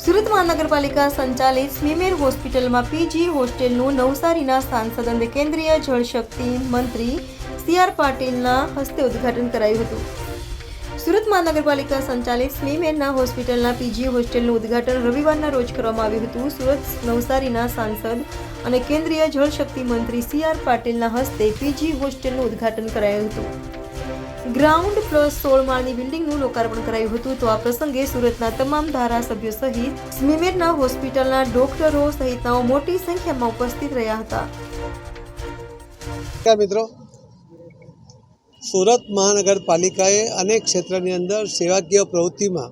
સુરત મહાનગરપાલિકા સંચાલિત સ્મીમેર હોસ્પિટલમાં પીજી હોસ્ટેલનું નવસારીના સાંસદ અને કેન્દ્રીય જળશક્તિ મંત્રી સી.આર. પાટીલના હસ્તે ઉદ્ઘાટન કરાયું હતું. સુરત મહાનગરપાલિકા સંચાલિત સ્મીમેરના હોસ્પિટલના પીજી હોસ્ટેલનું ઉદ્ઘાટન રવિવારના રોજ કરવામાં આવ્યું હતું. સુરત નવસારીના સાંસદ અને કેન્દ્રીય જળશક્તિ મંત્રી સી.આર. પાટીલના હસ્તે પીજી હોસ્ટેલનું ઉદ્ઘાટન કરાયું હતું. ગ્રાઉન્ડ પ્લસ 16 માળની બિલ્ડિંગનું લોકાર્પણ કરાયું હતું. તો આ પ્રસંગે સુરતના તમામ ધારાસભ્યો સહિત સ્મીમેરના હોસ્પિટલના ડોક્ટરો સહિતનાઓ મોટી સંખ્યામાં ઉપસ્થિત રહ્યા હતા. મિત્રો, સુરત મહાનગરપાલિકાએ અનેક ક્ષેત્રની અંદર સેવાકીય પ્રવૃત્તિમાં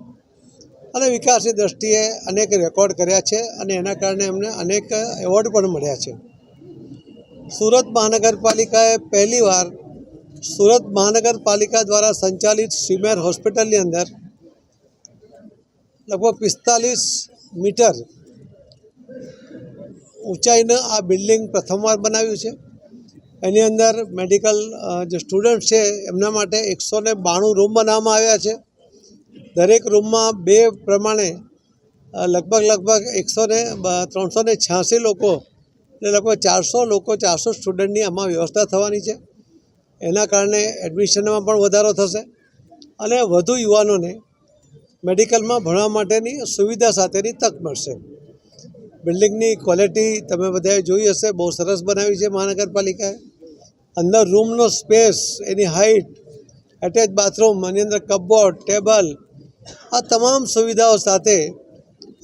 અને વિકાસની દ્રષ્ટિએ અનેક રેકોર્ડ કર્યા છે અને એના કારણે એમને અનેક એવોર્ડ પણ મળ્યા છે. સુરત મહાનગરપાલિકાએ પહેલીવાર સુરત મહાનગરપાલિકા દ્વારા સંચાલિત સ્મીમેર હોસ્પિટલની અંદર લગભગ 45 મીટર ઊંચાઈનું આ બિલ્ડિંગ પ્રથમવાર બનાવ્યું છે. એની અંદર મેડિકલ જે સ્ટુડન્ટ છે એમના માટે 192 રૂમ બનાવવામાં આવ્યા છે. દરેક રૂમમાં 2 પ્રમાણે લગભગ 386 લોકો એટલે લગભગ 400 લોકો 400 સ્ટુડન્ટની આમાં વ્યવસ્થા થવાની છે. એના કારણે એડમિશનમાં પણ વધારો થશે અને વધુ યુવાનોને મેડિકલમાં ભણવા માટેની સુવિધા સાથેની તક મળશે. બિલ્ડિંગની ક્વોલિટી તમે બધાએ જોઈ હશે, બહુ સરસ બનાવી છે મહાનગરપાલિકાએ. અંદર રૂમનો સ્પેસ, એની હાઇટ, એટેચ બાથરૂમ, એની અંદર કપબોર્ડ, ટેબલ, આ તમામ સુવિધાઓ સાથે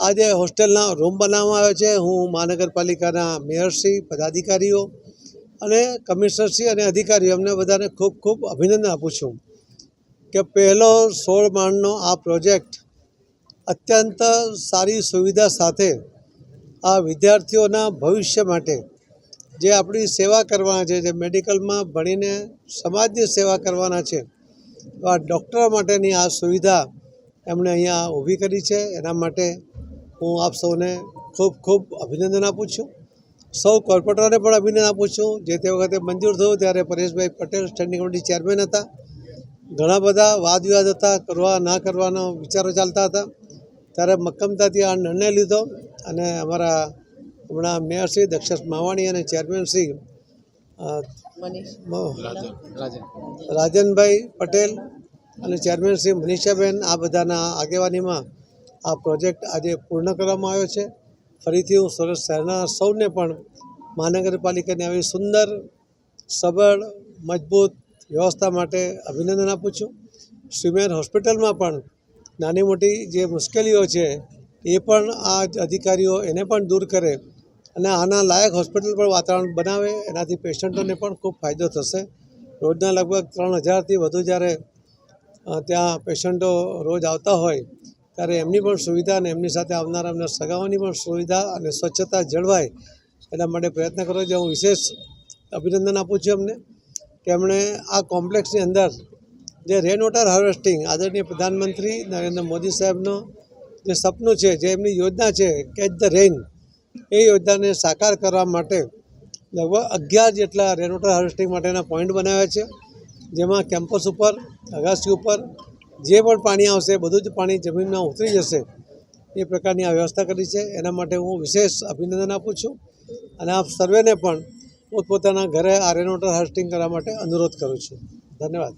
આજે હોસ્ટેલના રૂમ બનાવવામાં આવે છે. હું મહાનગરપાલિકાના મેયરશ્રી, પદાધિકારીઓ અને કમિશનરશ્રી અને અધિકારીઓ એમને બધાને ખૂબ ખૂબ અભિનંદન આપું છું કે પહેલો 16 માળનો આ પ્રોજેક્ટ અત્યંત સારી સુવિધા સાથે આ વિદ્યાર્થીઓના ભવિષ્ય માટે જે આપણી સેવા કરવાના છે, જે મેડિકલમાં ભણીને સમાજની સેવા કરવાના છે, તો આ ડૉક્ટરો માટેની આ સુવિધા એમણે અહીંયા ઊભી કરી છે. એના માટે હું આપ સૌને ખૂબ ખૂબ અભિનંદન આપું છું. સૌ કોર્પોરેટરોને પણ અભિનંદન આપું છું. જે તે વખતે મંજૂર થયું ત્યારે પરેશભાઈ પટેલ સ્ટેન્ડિંગ કમિટી ચેરમેન હતા. ઘણા બધા વાદ વિવાદ હતા, કરવા ના કરવાનો વિચારો ચાલતા હતા. ત્યારે મક્કમતાથી આ નિર્ણય લીધો અને અમારા હમણાં મેયરશ્રી દક્ષેશ માવાણી અને ચેરમેનશ્રી રાજનભાઈ પટેલ અને ચેરમેનશ્રી મનીષાબેન, આ બધાના આગેવાનીમાં આ પ્રોજેક્ટ આજે પૂર્ણ કરવામાં આવ્યો છે. ફરીથી હું સુરત શહેરના સૌને પણ મહાનગરપાલિકાની આવી સુંદર, સબળ, મજબૂત વ્યવસ્થા માટે અભિનંદન આપું છું. સ્મીમેર હોસ્પિટલમાં પણ નાની મોટી જે મુશ્કેલીઓ છે એ પણ આ અધિકારીઓ એને પણ દૂર કરે અને આના લાયક હોસ્પિટલ પણ વાતાવરણ બનાવે. એનાથી પેશન્ટોને પણ ખૂબ ફાયદો થશે. રોજના લગભગ 3000થી વધુ જ્યારે ત્યાં પેશન્ટો રોજ આવતા હોય ત્યારે એમની પણ સુવિધા અને એમની સાથે આવનારા એમના સગાઓની પણ સુવિધા અને સ્વચ્છતા જળવાય એના માટે પ્રયત્ન કરો છે. હું વિશેષ અભિનંદન આપું છું એમને કે એમણે આ કોમ્પ્લેક્સની અંદર જે રેન વોટર હાર્વેસ્ટિંગ આદરણીય પ્રધાનમંત્રી નરેન્દ્ર મોદી સાહેબનો જે સપનું છે, જે એમની યોજના છે કેચ ધ રેઇન, એ યોજનાને સાકાર કરવા માટે લગભગ 11 જેટલા રેન વોટર હાર્વેસ્ટિંગ માટેના પોઈન્ટ બનાવ્યા છે. જેમાં કેમ્પસ ઉપર, અગાસી ઉપર જે પણ પાણી આવશે બધું જ પાણી જમીનમાં ઉતરી જશે એ પ્રકારની આ વ્યવસ્થા કરી છે. એના માટે હું વિશેષ અભિનંદન આપું છું અને આપ સર્વેને પણ પોતપોતાના ઘરે આ રેન વોટર હાર્વેસ્ટિંગ કરવા માટે અનુરોધ કરું છું. ધન્યવાદ.